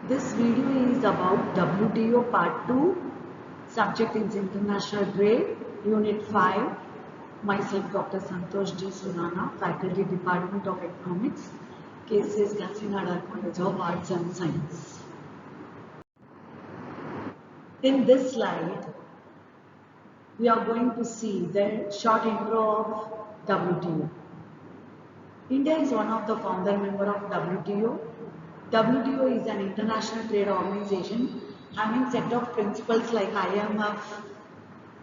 This video is about WTO Part 2, subject is International Trade, Unit 5. Myself, Dr. Santosh D. Surana, Faculty Department of Economics, KCS Kakinada College of Arts and Science. In this slide, we are going to see the short intro of WTO. India is one of the founder members of WTO. WTO is an international trade organization having set of principles like IMF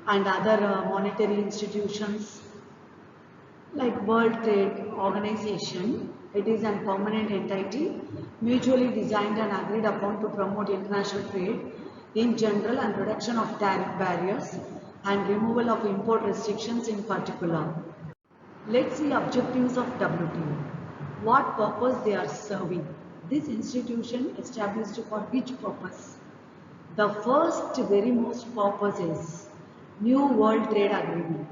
and other monetary institutions like World Trade Organization. It is a permanent entity mutually designed and agreed upon to promote international trade in general and reduction of tariff barriers and removal of import restrictions in particular. Let's see objectives of WTO. What purpose they are serving. This institution established for which purpose? The first very most purpose is New World Trade Agreement.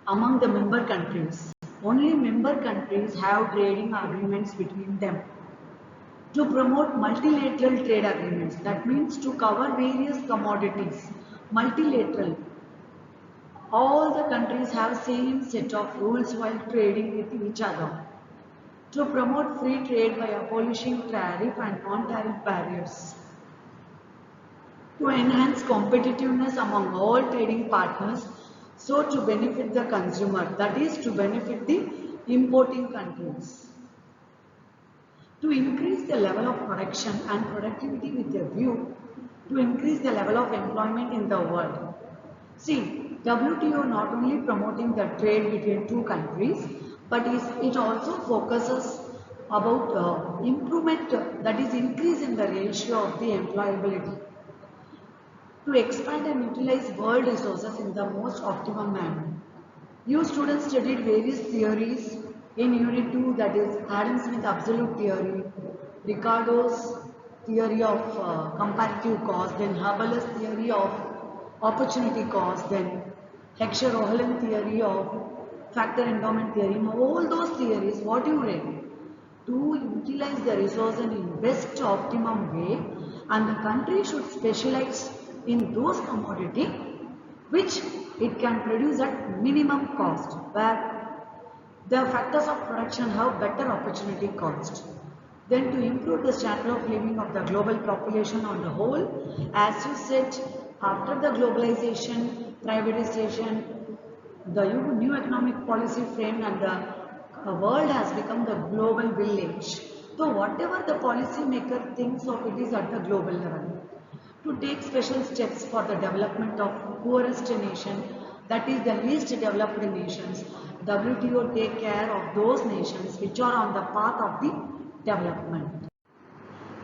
Among the member countries, only member countries have trading agreements between them. To promote multilateral trade agreements, that means to cover various commodities, multilateral. All the countries have same set of rules while trading with each other. To promote free trade by abolishing tariff and non-tariff barriers. To enhance competitiveness among all trading partners, so to benefit the consumer, that is to benefit the importing countries. To increase the level of production and productivity with a view to increase the level of employment in the world. See, WTO not only promoting the trade between two countries, but it also focuses about improvement, that is increase in the ratio of the employability. To expand and utilize world resources in the most optimum manner. You students studied various theories in Unit 2, that is Adam Smith absolute theory, Ricardo's theory of comparative cost, then Habermas theory of opportunity cost, then Heckscher-Ohlin theory of factor endowment theory. Now, all those theories, what you read? To utilize the resource in best optimum way, and the country should specialize in those commodity which it can produce at minimum cost, where the factors of production have better opportunity cost. Then to improve the standard of living of the global population on the whole, as you said, after the globalization, privatization, the new economic policy frame and the world has become the global village. So whatever the policy maker thinks of, it is at the global level. To take special steps for the development of poorest nation, that is the least developed nations. WTO take care of those nations which are on the path of the development.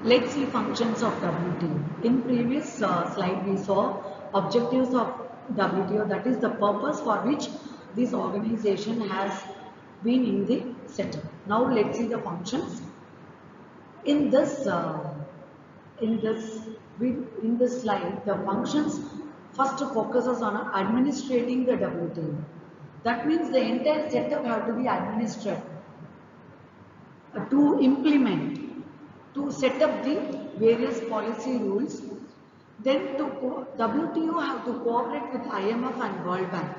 Let's see functions of WTO. In previous slide we saw objectives of WTO, that is the purpose for which this organization has been in the setup. Now let's see the functions. In this slide, the functions first focuses on administrating the WTO. That means the entire setup have to be administered to implement, to set up the various policy rules. Then WTO have to cooperate with IMF and World Bank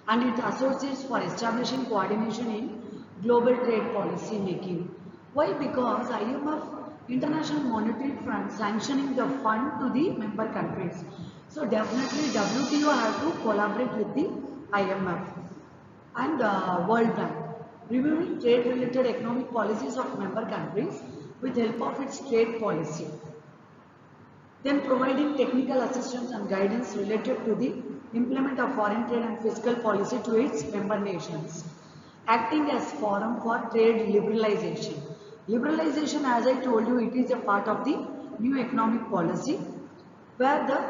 and its associates for establishing coordination in global trade policy making. Why? Because IMF, International Monetary Fund, sanctioning the fund to the member countries. So definitely WTO have to collaborate with the IMF and World Bank, reviewing trade-related economic policies of member countries with help of its trade policy. Then providing technical assistance and guidance related to the implement of foreign trade and fiscal policy to its member nations. Acting as forum for trade liberalization. Liberalization, as I told you, it is a part of the new economic policy where the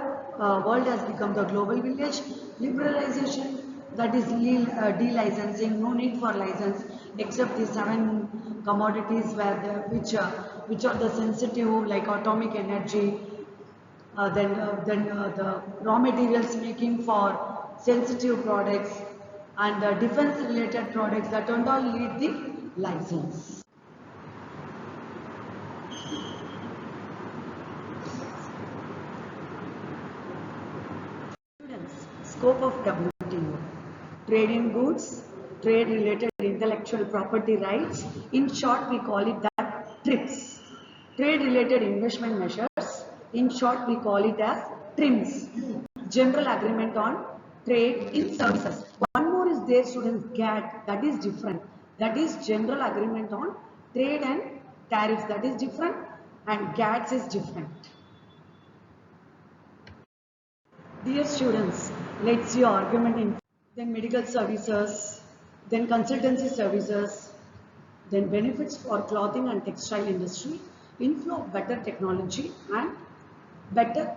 world has become the global village. Liberalization, that is delicensing, no need for license except the 7 commodities where which are the sensitive, like atomic energy, then the raw materials making for sensitive products and defense related products, that don't all need the license. scope of WTO. Trade in goods, trade related intellectual property rights. In short, we call it that TRIPS. Trade related investment measures. In short, we call it as TRIMS. General Agreement on Trade in Services. One more is there, students, GATT. That is different. That is General Agreement on Trade and Tariffs. That is different, and GATT is different. Dear students, let's see argument in then medical services, then consultancy services, then benefits for clothing and textile industry, inflow of better technology and better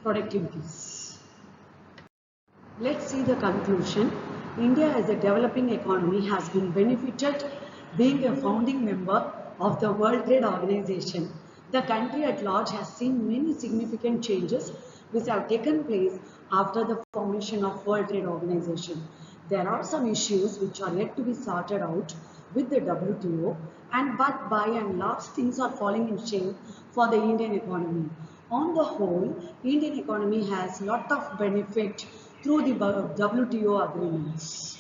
productivities. Let's see the conclusion. India as a developing economy has been benefited being a founding member of the World Trade Organization. The country at large has seen many significant changes which have taken place after the formation of World Trade Organization. There are some issues which are yet to be sorted out with the WTO, but by and large things are falling in shape for the Indian economy. On the whole, Indian economy has lot of benefit through the WTO agreements.